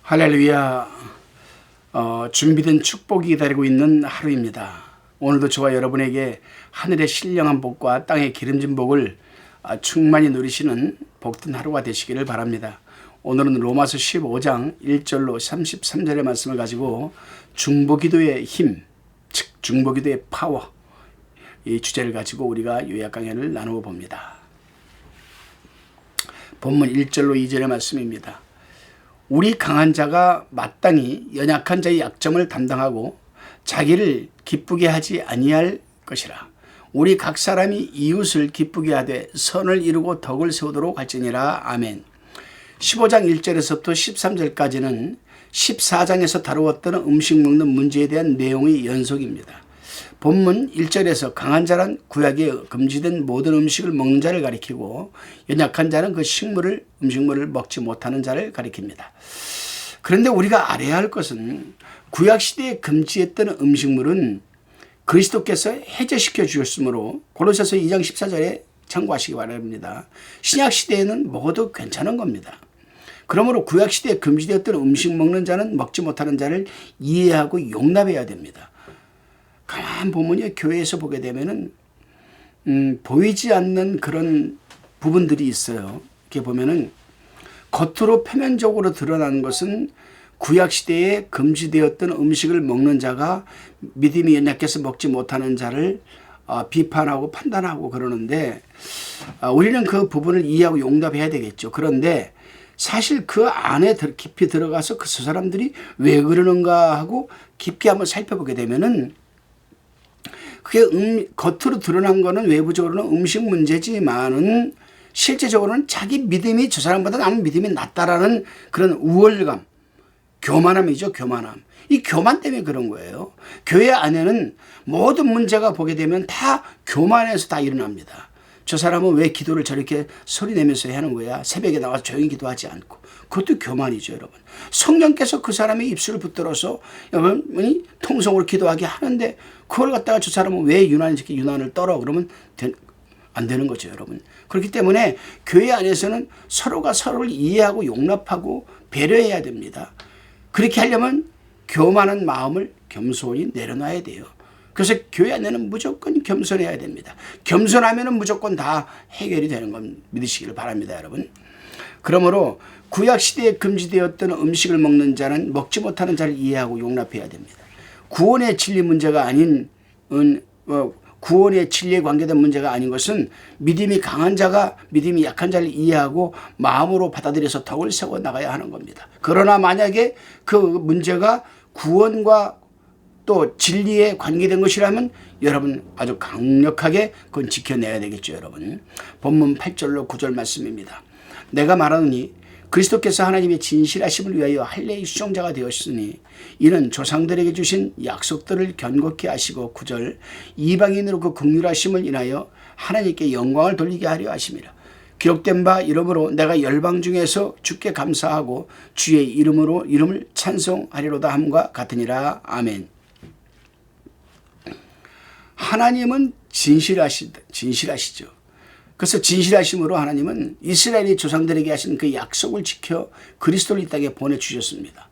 할렐루야. 준비된 축복이 기다리고 있는 하루입니다. 오늘도 저와 여러분에게 하늘의 신령한 복과 땅의 기름진 복을 충만히 누리시는 복된 하루가 되시기를 바랍니다. 오늘은 로마서 15장 1절로 33절의 말씀을 가지고 중보기도의 힘, 즉 중보기도의 파워, 이 주제를 가지고 우리가 요약 강연을 나누어 봅니다. 본문 1절로 2절의 말씀입니다. 우리 강한 자가 마땅히 연약한 자의 약점을 담당하고 자기를 기쁘게 하지 아니할 것이라. 우리 각 사람이 이웃을 기쁘게 하되 선을 이루고 덕을 세우도록 할지니라. 아멘. 15장 1절에서부터 13절까지는 14장에서 다루었던 음식 먹는 문제에 대한 내용의 연속입니다. 본문 1절에서 강한 자란 구약에 금지된 모든 음식을 먹는 자를 가리키고 연약한 자는 그 음식물을 먹지 못하는 자를 가리킵니다. 그런데 우리가 알아야 할 것은 구약시대에 금지했던 음식물은 그리스도께서 해제시켜 주셨으므로 고로새서 2장 14절에 참고하시기 바랍니다. 신약시대에는 먹어도 괜찮은 겁니다. 그러므로 구약시대에 금지되었던 음식 먹는 자는 먹지 못하는 자를 이해하고 용납해야 됩니다. 가만 보면요, 교회에서 보게 되면은 보이지 않는 그런 부분들이 있어요. 이렇게 보면은 겉으로 표면적으로 드러나는 것은 구약 시대에 금지되었던 음식을 먹는 자가 믿음이 연약해서 먹지 못하는 자를 비판하고 판단하고 그러는데 우리는 그 부분을 이해하고 용납해야 되겠죠. 그런데 사실 그 안에 깊이 들어가서 그 사람들이 왜 그러는가 하고 깊게 한번 살펴보게 되면은 그게 겉으로 드러난 거는 외부적으로는 음식 문제지만은 실제적으로는 자기 믿음이 저 사람보다 나는 믿음이 낫다라는 그런 우월감, 교만함이죠. 교만함. 이 교만 때문에 그런 거예요. 교회 안에는 모든 문제가 보게 되면 다 교만에서 다 일어납니다. 저 사람은 왜 기도를 저렇게 소리내면서 하는 거야? 새벽에 나와서 조용히 기도하지 않고. 그것도 교만이죠, 여러분. 성령께서 그 사람의 입술을 붙들어서 여러분이 통성으로 기도하게 하는데 그걸 갖다가 저 사람은 왜 유난을 떨어? 그러면 안 되는 거죠, 여러분. 그렇기 때문에 교회 안에서는 서로가 서로를 이해하고 용납하고 배려해야 됩니다. 그렇게 하려면 교만한 마음을 겸손히 내려놔야 돼요. 그래서 교회 안에는 무조건 겸손해야 됩니다. 겸손하면 무조건 다 해결이 되는 건 믿으시기를 바랍니다, 여러분. 그러므로 구약시대에 금지되었던 음식을 먹는 자는 먹지 못하는 자를 이해하고 용납해야 됩니다. 구원의 진리 문제가 아닌 구원의 진리에 관계된 문제가 아닌 것은 믿음이 강한 자가 믿음이 약한 자를 이해하고 마음으로 받아들여서 덕을 세워 나가야 하는 겁니다. 그러나 만약에 그 문제가 구원과 또 진리에 관계된 것이라면 여러분 아주 강력하게 그건 지켜내야 되겠죠, 여러분. 본문 8절로 9절 말씀입니다. 내가 말하노니 그리스도께서 하나님의 진실하심을 위하여 할례의 수종자가 되었으니 이는 조상들에게 주신 약속들을 견고히 하시고 9절 이방인으로 그 긍휼하심을 인하여 하나님께 영광을 돌리게 하려 하심이라. 기록된 바 이러므로 내가 열방 중에서 주께 감사하고 주의 이름을 찬송하리로다 함과 같으니라. 아멘. 하나님은 진실하시죠. 그래서 진실하심으로 하나님은 이스라엘의 조상들에게 하신 그 약속을 지켜 그리스도를 이 땅에 보내주셨습니다.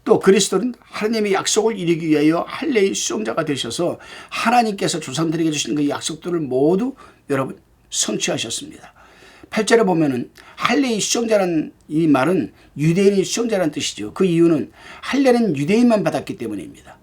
또 그리스도는 하나님의 약속을 이루기 위하여 할례의 수종자가 되셔서 하나님께서 조상들에게 주신 그 약속들을 모두 여러분 성취하셨습니다. 8절에 보면은 할례의 수종자라는 이 말은 유대인의 수종자라는 뜻이죠. 그 이유는 할례는 유대인만 받았기 때문입니다.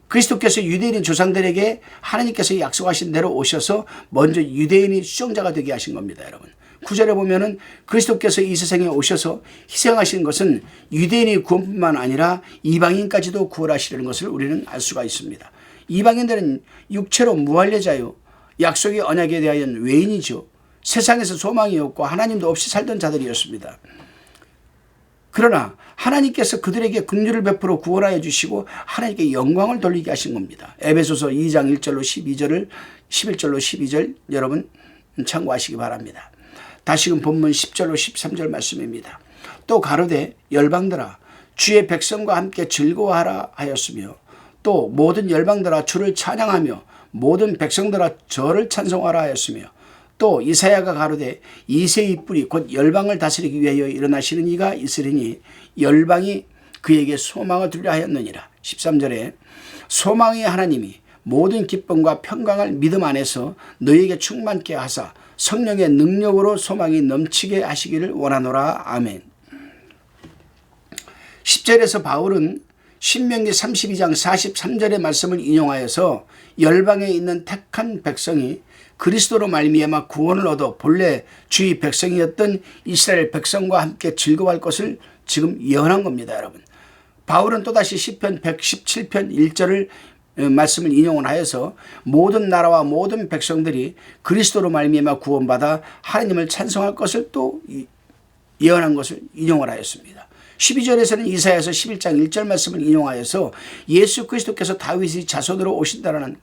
그리스도께서 유대인 조상들에게 하나님께서 약속하신 대로 오셔서 먼저 유대인이 수종자가 되게 하신 겁니다, 여러분. 9절에 보면은 그리스도께서 이 세상에 오셔서 희생하신 것은 유대인의 구원뿐만 아니라 이방인까지도 구원하시려는 것을 우리는 알 수가 있습니다. 이방인들은 육체로 무할례자요, 약속의 언약에 대한 외인이죠. 세상에서 소망이 없고 하나님도 없이 살던 자들이었습니다. 그러나 하나님께서 그들에게 긍휼을 베풀어 구원하여 주시고 하나님께 영광을 돌리게 하신 겁니다. 에베소서 2장 1절로 11절로 12절 여러분 참고하시기 바랍니다. 다시금 본문 10절로 13절 말씀입니다. 또 가로되 열방들아 주의 백성과 함께 즐거워하라 하였으며 또 모든 열방들아 주를 찬양하며 모든 백성들아 저를 찬송하라 하였으며 또 이사야가 가로되 이새의 뿔이 곧 열방을 다스리기 위하여 일어나시는 이가 있으리니 열방이 그에게 소망을 두리라 하였느니라. 13절에 소망의 하나님이 모든 기쁨과 평강을 믿음 안에서 너희에게 충만케 하사 성령의 능력으로 소망이 넘치게 하시기를 원하노라. 아멘. 10절에서 바울은 신명기 32장 43절의 말씀을 인용하여서 열방에 있는 택한 백성이 그리스도로 말미암아 구원을 얻어 본래 주의 백성이었던 이스라엘 백성과 함께 즐거워할 것을 지금 예언한 겁니다. 여러분, 바울은 또다시 시편 117편 1절을 말씀을 인용을 하여서 모든 나라와 모든 백성들이 그리스도로 말미암아 구원받아 하나님을 찬송할 것을 또 예언한 것을 인용을 하였습니다. 12절에서는 이사야서 11장 1절 말씀을 인용하여서 예수 그리스도께서 다윗의 자손으로 오신다라는,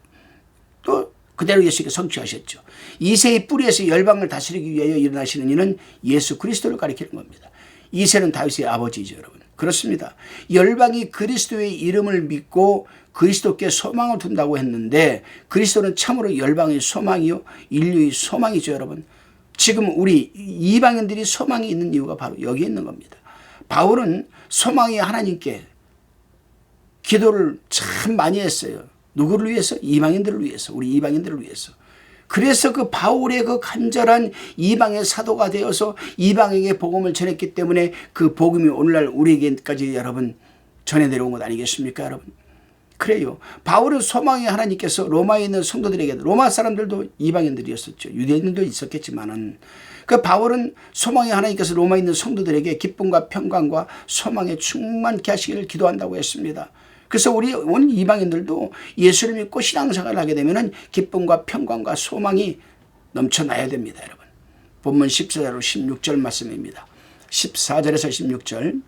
또 그대로 예수께서 성취하셨죠. 이새의 뿌리에서 열방을 다스리기 위하여 일어나시는 이는 예수 그리스도를 가리키는 겁니다. 이새는 다윗의 아버지죠, 여러분. 그렇습니다. 열방이 그리스도의 이름을 믿고 그리스도께 소망을 둔다고 했는데 그리스도는 참으로 열방의 소망이요 인류의 소망이죠, 여러분. 지금 우리 이방인들이 소망이 있는 이유가 바로 여기에 있는 겁니다. 바울은 소망이 하나님께 기도를 참 많이 했어요. 누구를 위해서? 이방인들을 위해서, 우리 이방인들을 위해서. 그래서 그 바울의 그 간절한 이방의 사도가 되어서 이방에게 복음을 전했기 때문에 그 복음이 오늘날 우리에게까지 여러분 전해 내려온 것 아니겠습니까, 여러분? 그래요. 바울은 소망이 하나님께서 로마에 있는 성도들에게, 로마 사람들도 이방인들이었었죠. 유대인들도 있었겠지만은, 그 바울은 소망이 하나님께서 로마에 있는 성도들에게 기쁨과 평강과 소망에 충만케 하시기를 기도한다고 했습니다. 그래서 우리 온 이방인들도 예수를 믿고 신앙생활을 하게 되면 기쁨과 평강과 소망이 넘쳐나야 됩니다, 여러분. 본문 14절로 16절 말씀입니다. 14절에서 16절.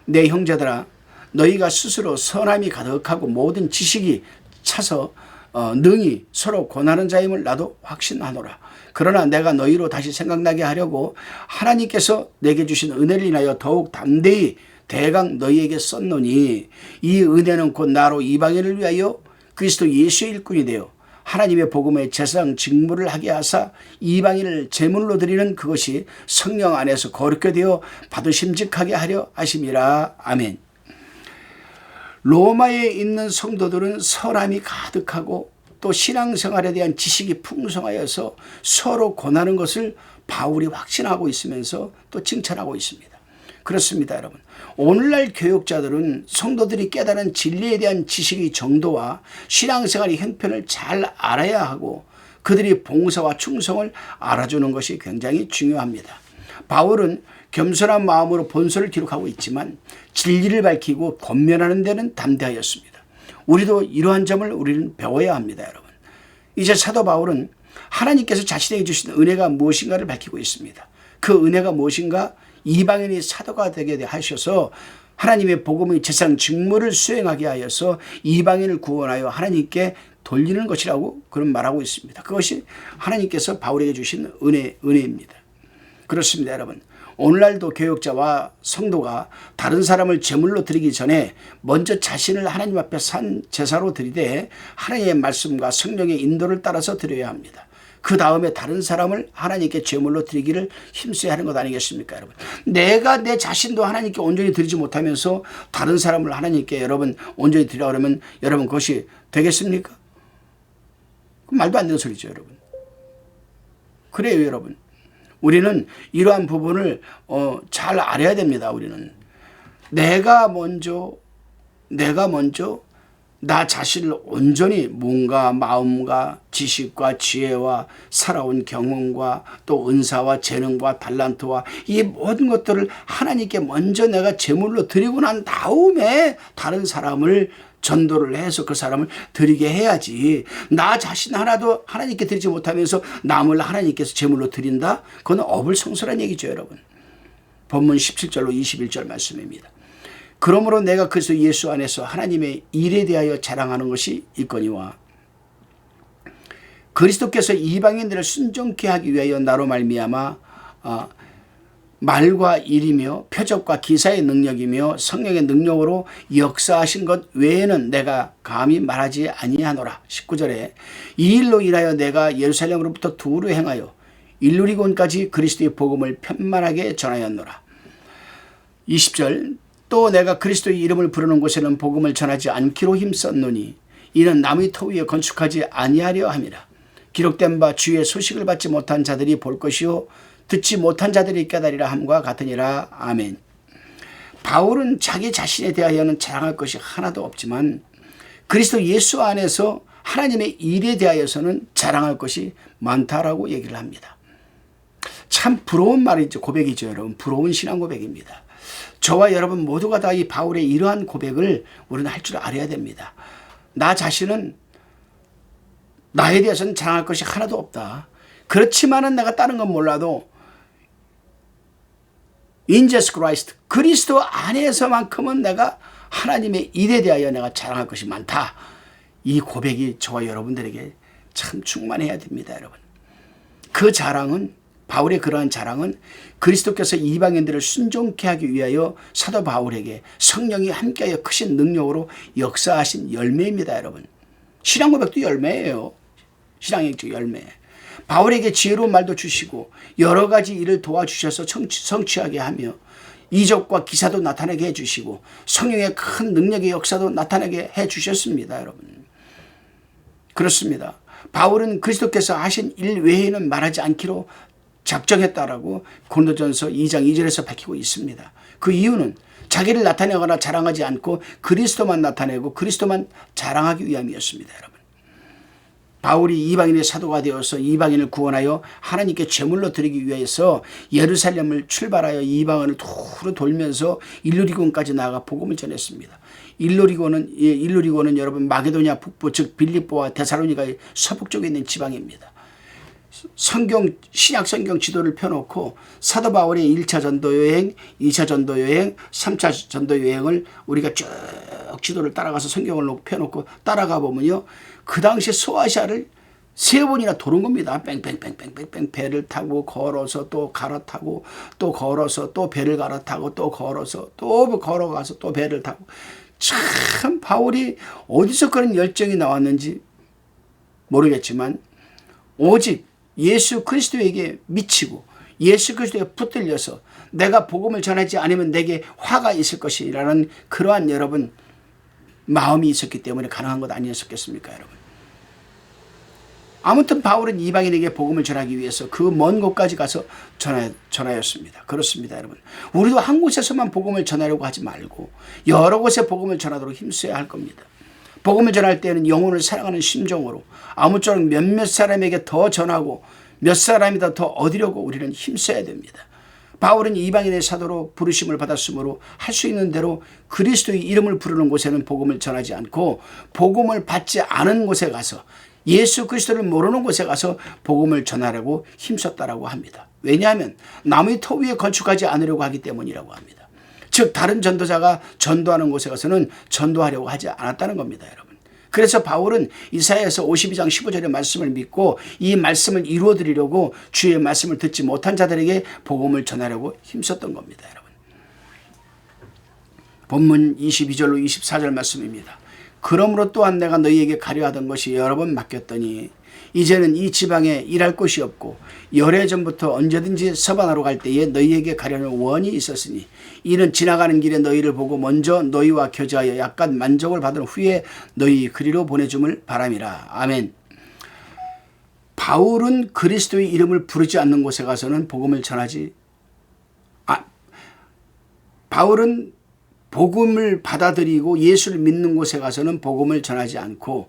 내 형제들아, 너희가 스스로 선함이 가득하고 모든 지식이 차서 능히 서로 권하는 자임을 나도 확신하노라. 그러나 내가 너희로 다시 생각나게 하려고 하나님께서 내게 주신 은혜를 인하여 더욱 담대히 대강 너희에게 썼노니, 이 은혜는 곧 나로 이방인을 위하여 그리스도 예수의 일꾼이 되어 하나님의 복음의 제사장 직무를 하게 하사 이방인을 제물로 드리는 그것이 성령 안에서 거룩게 되어 받으심직하게 하려 하심이라. 아멘. 로마에 있는 성도들은 선함이 가득하고 또 신앙생활에 대한 지식이 풍성하여서 서로 권하는 것을 바울이 확신하고 있으면서 또 칭찬하고 있습니다. 그렇습니다, 여러분. 오늘날 교육자들은 성도들이 깨달은 진리에 대한 지식의 정도와 신앙생활의 형편을 잘 알아야 하고 그들이 봉사와 충성을 알아주는 것이 굉장히 중요합니다. 바울은 겸손한 마음으로 본서를 기록하고 있지만 진리를 밝히고 권면하는 데는 담대하였습니다. 우리도 이러한 점을 우리는 배워야 합니다, 여러분. 이제 사도 바울은 하나님께서 자신에게 주신 은혜가 무엇인가를 밝히고 있습니다. 그 은혜가 무엇인가? 이방인이 사도가 되게 하셔서 하나님의 복음의 제사장 직무를 수행하게 하여서 이방인을 구원하여 하나님께 돌리는 것이라고 그런 말하고 있습니다. 그것이 하나님께서 바울에게 주신 은혜입니다. 그렇습니다, 여러분. 오늘날도 교역자와 성도가 다른 사람을 제물로 드리기 전에 먼저 자신을 하나님 앞에 산 제사로 드리되 하나님의 말씀과 성령의 인도를 따라서 드려야 합니다. 그 다음에 다른 사람을 하나님께 제물로 드리기를 힘써야 하는 것 아니겠습니까, 여러분? 내가 내 자신도 하나님께 온전히 드리지 못하면서 다른 사람을 하나님께 여러분 온전히 드리라고 그러면 여러분 그것이 되겠습니까? 말도 안 되는 소리죠, 여러분. 그래요, 여러분. 우리는 이러한 부분을 잘 알아야 됩니다. 우리는 내가 먼저 나 자신을 온전히 몸과 마음과 지식과 지혜와 살아온 경험과 또 은사와 재능과 달란트와 이 모든 것들을 하나님께 먼저 내가 제물로 드리고 난 다음에 다른 사람을 전도를 해서 그 사람을 드리게 해야지. 나 자신 하나도 하나님께 드리지 못하면서 남을 하나님께서 제물로 드린다? 그건 어불성설한 얘기죠, 여러분. 본문 17절로 21절 말씀입니다. 그러므로 내가 그리스도 예수 안에서 하나님의 일에 대하여 자랑하는 것이 있거니와 그리스도께서 이방인들을 순종케 하기 위하여 나로 말미암아 말과 일이며 표적과 기사의 능력이며 성령의 능력으로 역사하신 것 외에는 내가 감히 말하지 아니하노라. 19절에 이 일로 인하여 내가 예루살렘으로부터 두루 행하여 일루리곤까지 그리스도의 복음을 편만하게 전하였노라. 20절 또 내가 그리스도의 이름을 부르는 곳에는 복음을 전하지 않기로 힘썼노니 이는 남의 터 위에 건축하지 아니하려 함이라. 기록된 바 주의 소식을 받지 못한 자들이 볼 것이요 듣지 못한 자들이 깨달으리라 함과 같으니라. 아멘. 바울은 자기 자신에 대하여는 자랑할 것이 하나도 없지만 그리스도 예수 안에서 하나님의 일에 대하여서는 자랑할 것이 많다라고 얘기를 합니다. 참 부러운 말이죠. 고백이죠. 여러분. 부러운 신앙 고백입니다. 저와 여러분 모두가 다 이 바울의 이러한 고백을 우리는 할 줄 알아야 됩니다. 나 자신은 나에 대해서는 자랑할 것이 하나도 없다. 그렇지만은 내가 다른 건 몰라도 In Jesus Christ, 그리스도 안에서만큼은 내가 하나님의 일에 대하여 내가 자랑할 것이 많다. 이 고백이 저와 여러분들에게 참 충만해야 됩니다. 여러분. 그 자랑은 바울의 그러한 자랑은 그리스도께서 이방인들을 순종케 하기 위하여 사도 바울에게 성령이 함께하여 크신 능력으로 역사하신 열매입니다. 여러분. 신앙 고백도 열매예요. 신앙의 열매. 바울에게 지혜로운 말도 주시고 여러 가지 일을 도와주셔서 성취하게 하며 이적과 기사도 나타나게 해주시고 성령의 큰 능력의 역사도 나타나게 해주셨습니다. 여러분. 그렇습니다. 바울은 그리스도께서 하신 일 외에는 말하지 않기로 작정했다라고 고린도전서 2장 2절에서 밝히고 있습니다. 그 이유는 자기를 나타내거나 자랑하지 않고 그리스도만 나타내고 그리스도만 자랑하기 위함이었습니다. 여러분. 바울이 이방인의 사도가 되어서 이방인을 구원하여 하나님께 제물로 드리기 위해서 예루살렘을 출발하여 이방인을 두루 돌면서 일루리곤까지 나아가 복음을 전했습니다. 일루리곤은 여러분 마게도냐 북부 즉 빌립보와 데살로니가의 서북 쪽에 있는 지방입니다. 신약 성경 지도를 펴놓고 사도 바울의 1차 전도 여행, 2차 전도 여행, 3차 전도 여행을 우리가 쭉 지도를 따라가서 성경을 펴놓고 따라가 보면요. 그 당시에 소아시아를 3번이나 도는 겁니다. 뺑뺑뺑뺑뺑뺑 배를 타고 걸어서 또 갈아타고 또 걸어서 또 배를 갈아타고 또 걸어서 또 걸어가서 또 배를 타고 참 바울이 어디서 그런 열정이 나왔는지 모르겠지만 오직 예수 그리스도에게 미치고 예수 그리스도에 붙들려서 내가 복음을 전하지 않으면 내게 화가 있을 것이라는 그러한 여러분 마음이 있었기 때문에 가능한 것 아니었겠습니까 여러분. 아무튼 바울은 이방인에게 복음을 전하기 위해서 그 먼 곳까지 가서 전하였습니다. 그렇습니다 여러분. 우리도 한 곳에서만 복음을 전하려고 하지 말고 여러 곳에 복음을 전하도록 힘써야 할 겁니다. 복음을 전할 때는 영혼을 사랑하는 심정으로 아무쪼록 몇몇 사람에게 더 전하고 몇 사람이다 더 얻으려고 우리는 힘써야 됩니다. 바울은 이방인의 사도로 부르심을 받았으므로 할 수 있는 대로 그리스도의 이름을 부르는 곳에는 복음을 전하지 않고 복음을 받지 않은 곳에 가서 예수 그리스도를 모르는 곳에 가서 복음을 전하려고 힘썼다라고 합니다. 왜냐하면 남의 터 위에 건축하지 않으려고 하기 때문이라고 합니다. 즉 다른 전도자가 전도하는 곳에 가서는 전도하려고 하지 않았다는 겁니다. 여러분. 그래서 바울은 이사야서 52장 15절의 말씀을 믿고 이 말씀을 이루어드리려고 주의 말씀을 듣지 못한 자들에게 복음을 전하려고 힘썼던 겁니다. 여러분. 본문 22절로 24절 말씀입니다. 그러므로 또한 내가 너희에게 가려하던 것이 여러 번 맡겼더니 이제는 이 지방에 일할 곳이 없고 열애전부터 언제든지 서반하러 갈 때에 너희에게 가려는 원이 있었으니 이는 지나가는 길에 너희를 보고 먼저 너희와 교제하여 약간 만족을 받은 후에 너희 그리로 보내줌을 바람이라. 아멘. 바울은 그리스도의 이름을 부르지 않는 곳에 가서는 복음을 전하지 바울은 복음을 받아들이고 예수를 믿는 곳에 가서는 복음을 전하지 않고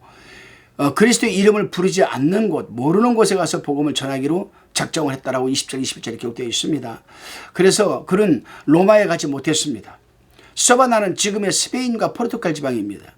그리스도의 이름을 부르지 않는 곳, 모르는 곳에 가서 복음을 전하기로 작정을 했다라고 20절, 21절에 기록되어 있습니다. 그래서 그는 로마에 가지 못했습니다. 서바나는 지금의 스페인과 포르투갈 지방입니다.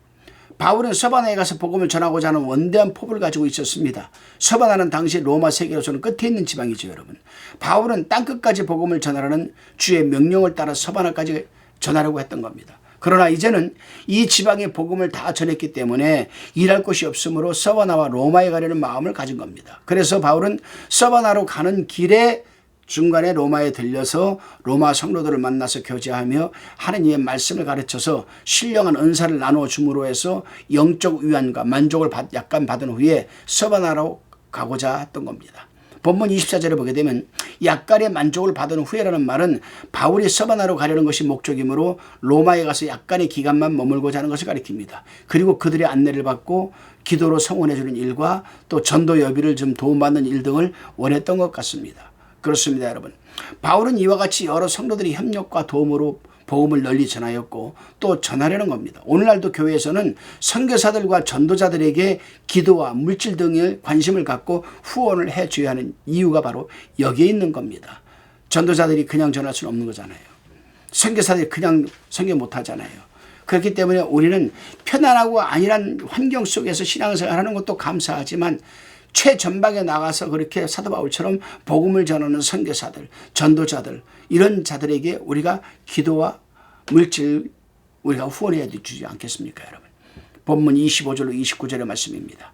바울은 서바나에 가서 복음을 전하고자 하는 원대한 포부를 가지고 있었습니다. 서바나는 당시 로마 세계로서는 끝에 있는 지방이죠, 여러분. 바울은 땅끝까지 복음을 전하라는 주의 명령을 따라 서바나까지 전하려고 했던 겁니다. 그러나 이제는 이 지방의 복음을 다 전했기 때문에 일할 곳이 없으므로 서바나와 로마에 가려는 마음을 가진 겁니다. 그래서 바울은 서바나로 가는 길에 중간에 로마에 들려서 로마 성도들을 만나서 교제하며 하나님의 말씀을 가르쳐서 신령한 은사를 나누어 줌으로 해서 영적 위안과 만족을 약간 받은 후에 서바나로 가고자 했던 겁니다. 본문 24절에 보게 되면 약간의 만족을 받은 후에라는 말은 바울이 서바나로 가려는 것이 목적이므로 로마에 가서 약간의 기간만 머물고자 하는 것을 가리킵니다. 그리고 그들의 안내를 받고 기도로 성원해 주는 일과 또 전도 여비를 좀 도움받는 일 등을 원했던 것 같습니다. 그렇습니다, 여러분. 바울은 이와 같이 여러 성도들이 협력과 도움으로 복음을 널리 전하였고 또 전하려는 겁니다. 오늘날도 교회에서는 선교사들과 전도자들에게 기도와 물질 등에 관심을 갖고 후원을 해줘야 하는 이유가 바로 여기에 있는 겁니다. 전도자들이 그냥 전할 수는 없는 거잖아요. 선교사들이 그냥 선교 못하잖아요. 그렇기 때문에 우리는 편안하고 안일한 환경 속에서 신앙생활 하는 것도 감사하지만 최전방에 나가서 그렇게 사도 바울처럼 복음을 전하는 선교사들, 전도자들 이런 자들에게 우리가 기도와 물질 우리가 후원해야 주지 않겠습니까, 여러분? 본문 25절로 29절의 말씀입니다.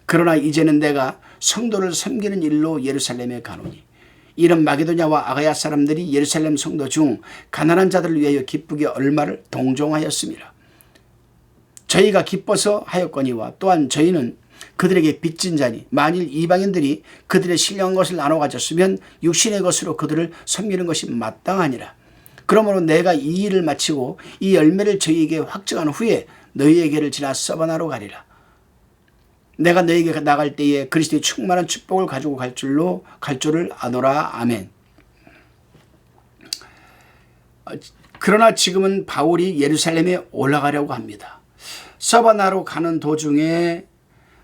그러나 이제는 내가 성도를 섬기는 일로 예루살렘에 가노니 이런 마게도냐와 아가야 사람들이 예루살렘 성도 중 가난한 자들을 위하여 기쁘게 얼마를 동정하였습니다. 저희가 기뻐서 하였거니와 또한 저희는 그들에게 빚진 자니 만일 이방인들이 그들의 신령한 것을 나눠 가졌으면 육신의 것으로 그들을 섬기는 것이 마땅하니라. 그러므로 내가 이 일을 마치고 이 열매를 저희에게 확증한 후에 너희에게를 지나 서바나로 가리라. 내가 너희에게 나갈 때에 그리스도의 충만한 축복을 가지고 갈 줄을 아노라. 아멘. 그러나 지금은 바울이 예루살렘에 올라가려고 합니다. 서바나로 가는 도중에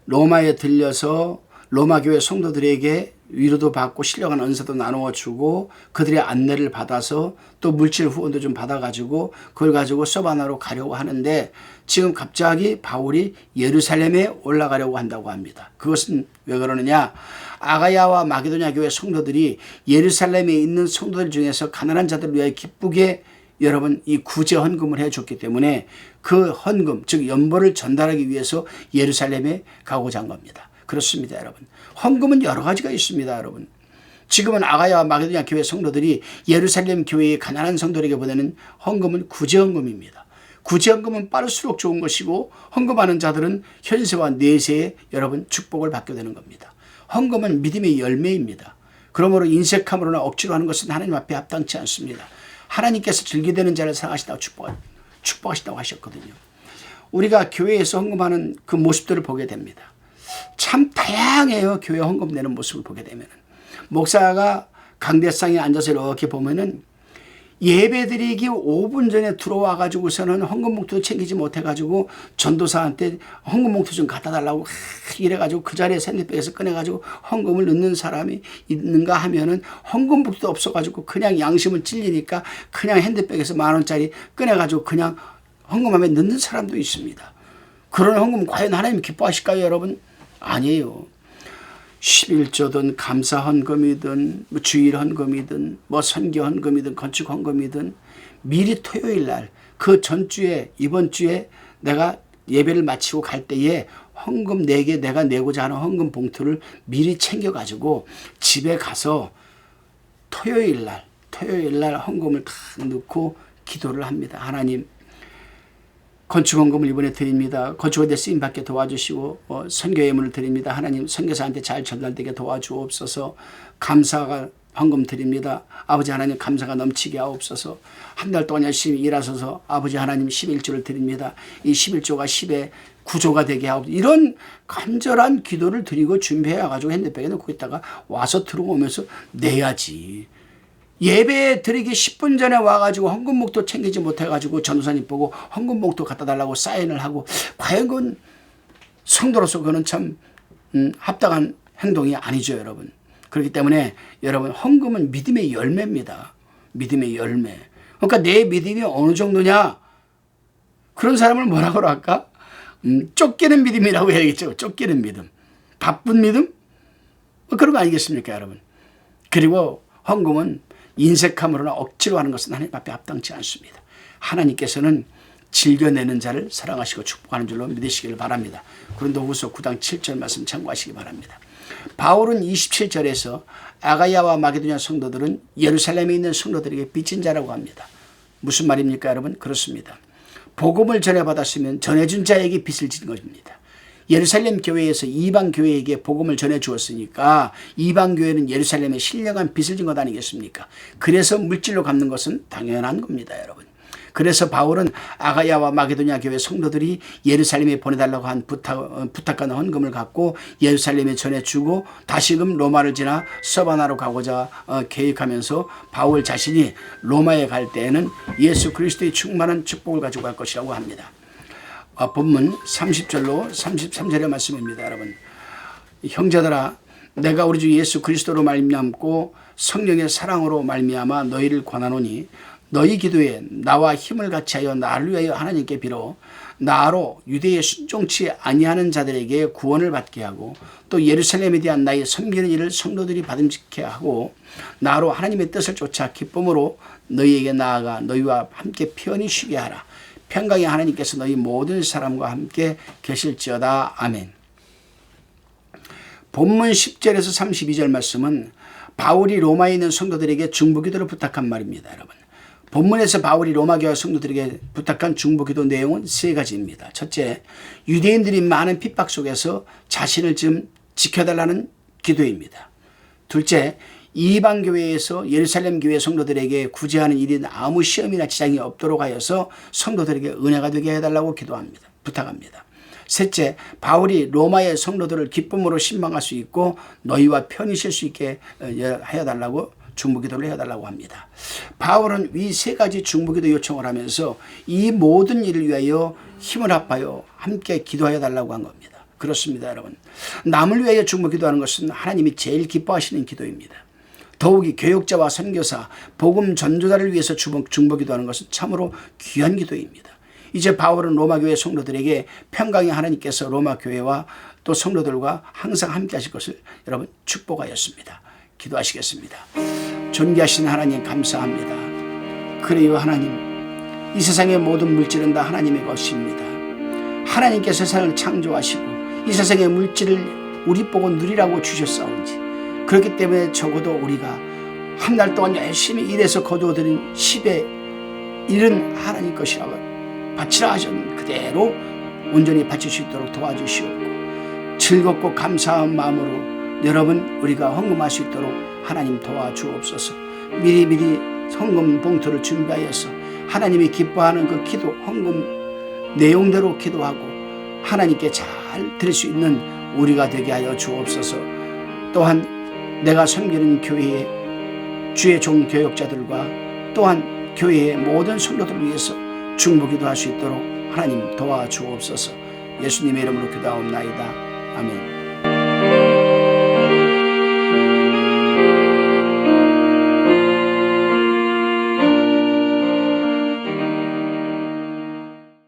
로마에 들려서 로마 교회 성도들에게 위로도 받고 신령한 은사도 나누어 주고 그들의 안내를 받아서 또 물질 후원도 좀 받아가지고 그걸 가지고 서바나로 가려고 하는데 지금 갑자기 바울이 예루살렘에 올라가려고 한다고 합니다. 그것은 왜 그러느냐? 아가야와 마게도냐 교회 성도들이 예루살렘에 있는 성도들 중에서 가난한 자들을 위하여 기쁘게 여러분 이 구제 헌금을 해줬기 때문에 그 헌금 즉 연보를 전달하기 위해서 예루살렘에 가고자 한 겁니다. 그렇습니다, 여러분. 헌금은 여러 가지가 있습니다, 여러분. 지금은 아가야와 마게도냐 교회 성도들이 예루살렘 교회의 가난한 성도들에게 보내는 헌금은 구제 헌금입니다. 구제 헌금은 빠를수록 좋은 것이고 헌금하는 자들은 현세와 내세에 여러분 축복을 받게 되는 겁니다. 헌금은 믿음의 열매입니다. 그러므로 인색함으로나 억지로 하는 것은 하나님 앞에 합당치 않습니다. 하나님께서 즐기되는 자를 사랑하시다고 축복하시다고 하셨거든요. 우리가 교회에서 헌금하는 그 모습들을 보게 됩니다. 참 다양해요. 교회 헌금 내는 모습을 보게 되면. 목사가 강대상에 앉아서 이렇게 보면은 예배드리기 5분 전에 들어와 가지고서는 헌금 봉투도 챙기지 못해 가지고 전도사한테 헌금 봉투 좀 갖다 달라고 이래 가지고 그 자리에 샌드백에서 꺼내 가지고 헌금을 넣는 사람이 있는가 하면은 헌금 봉투도 없어 가지고 그냥 양심을 찔리니까 그냥 핸드백에서 10,000원짜리 꺼내 가지고 그냥 헌금함에 넣는 사람도 있습니다. 그런 헌금 과연 하나님 기뻐하실까요, 여러분? 아니에요. 11조든 감사 헌금이든 뭐 주일 헌금이든 뭐 선교 헌금이든 건축 헌금이든 미리 토요일 날 그 전주에 이번 주에 내가 예배를 마치고 갈 때에 헌금 내게 내가 내고자 하는 헌금 봉투를 미리 챙겨 가지고 집에 가서 토요일 날 헌금을 다 넣고 기도를 합니다. 하나님 건축헌금을 이번에 드립니다. 건축원대 쓰임받게 도와주시고 선교 예물을 드립니다. 하나님 선교사한테 잘 전달되게 도와주옵소서. 감사가 헌금 드립니다. 아버지 하나님 감사가 넘치게 하옵소서. 한 달 동안 열심히 일하셔서 아버지 하나님 11조를 드립니다. 이 11조가 10의 9조가 되게 하옵소서. 이런 간절한 기도를 드리고 준비해가지고 핸드백에 넣고 있다가 와서 들어오면서 내야지. 예배 드리기 10분 전에 와가지고 헌금목도 챙기지 못해가지고 전도사님 보고 헌금목도 갖다 달라고 사인을 하고 과연 그건 성도로서 그거는 참 합당한 행동이 아니죠, 여러분. 그렇기 때문에 여러분 헌금은 믿음의 열매입니다. 믿음의 열매. 그러니까 내 믿음이 어느 정도냐? 그런 사람을 뭐라고 할까? 쫓기는 믿음이라고 해야겠죠. 쫓기는 믿음. 바쁜 믿음? 그런 거 아니겠습니까, 여러분? 그리고 헌금은 인색함으로나 억지로 하는 것은 하나님 앞에 합당치 않습니다. 하나님께서는 즐겨내는 자를 사랑하시고 축복하는 줄로 믿으시기를 바랍니다. 고린도후서 9장 7절 말씀 참고하시기 바랍니다. 바울은 27절에서 아가야와 마게도냐 성도들은 예루살렘에 있는 성도들에게 빚진 자라고 합니다. 무슨 말입니까, 여러분? 그렇습니다. 복음을 전해받았으면 전해준 자에게 빚을 지는 것입니다. 예루살렘 교회에서 이방 교회에게 복음을 전해 주었으니까 이방 교회는 예루살렘에 신령한 빚을 진 것 아니겠습니까? 그래서 물질로 갚는 것은 당연한 겁니다, 여러분. 그래서 바울은 아가야와 마게도냐 교회 성도들이 예루살렘에 보내달라고 한 부탁한 헌금을 갖고 예루살렘에 전해주고 다시금 로마를 지나 서바나로 가고자 계획하면서 바울 자신이 로마에 갈 때에는 예수 그리스도의 충만한 축복을 가지고 갈 것이라고 합니다. 본문 30절로 33절의 말씀입니다, 여러분. 형제들아, 내가 우리 주 예수 그리스도로 말미암고 성령의 사랑으로 말미암아 너희를 권하노니 너희 기도에 나와 힘을 같이하여 나를 위하여 하나님께 빌어 나로 유대에 순종치 아니하는 자들에게 구원을 받게 하고 또 예루살렘에 대한 나의 섬기는 일을 성도들이 받음직해 하고 나로 하나님의 뜻을 쫓아 기쁨으로 너희에게 나아가 너희와 함께 편히 쉬게 하라. 평강의 하나님께서 너희 모든 사람과 함께 계실지어다. 아멘. 본문 10절에서 32절 말씀은 바울이 로마에 있는 성도들에게 중보기도를 부탁한 말입니다, 여러분. 본문에서 바울이 로마교회 성도들에게 부탁한 중보기도 내용은 세 가지입니다. 첫째, 유대인들이 많은 핍박 속에서 자신을 좀 지켜달라는 기도입니다. 둘째, 이방교회에서 예루살렘 교회 성도들에게 구제하는 일인 아무 시험이나 지장이 없도록 하여서 성도들에게 은혜가 되게 해달라고 부탁합니다. 셋째, 바울이 로마의 성도들을 기쁨으로 신방할 수 있고 너희와 편히 쉴 수 있게 해달라고 중보기도를 해달라고 합니다. 바울은 이 세 가지 중보기도 요청을 하면서 이 모든 일을 위하여 힘을 합하여 함께 기도하여 달라고 한 겁니다. 그렇습니다, 여러분. 남을 위하여 중보기도하는 것은 하나님이 제일 기뻐하시는 기도입니다. 더욱이 교역자와 선교사, 복음 전도자를 위해서 중보기도하는 것은 참으로 귀한 기도입니다. 이제 바울은 로마교회 성도들에게 평강의 하나님께서 로마교회와 또 성도들과 항상 함께 하실 것을 여러분 축복하였습니다. 기도하시겠습니다. 존귀하신 하나님 감사합니다. 그래요, 하나님. 이 세상의 모든 물질은 다 하나님의 것입니다. 하나님께서 세상을 창조하시고 이 세상의 물질을 우리 보고 누리라고 주셨사온지 그렇기 때문에 적어도 우리가 한 달 동안 열심히 일해서 거두어들인 10의 일은 하나님 것이라고 바치라 하신 그대로 온전히 바칠 수 있도록 도와주시옵고 즐겁고 감사한 마음으로 여러분 우리가 헌금할 수 있도록 하나님 도와주옵소서. 미리미리 헌금 봉투를 준비하여서 하나님이 기뻐하는 그 기도 헌금 내용대로 기도하고 하나님께 잘 드릴 수 있는 우리가 되게 하여 주옵소서. 또한 내가 섬기는 교회의 주의 종 교역자들과 또한 교회의 모든 성도들을 위해서 중보기도 할 수 있도록 하나님 도와주옵소서. 예수님의 이름으로 기도하옵나이다. 아멘.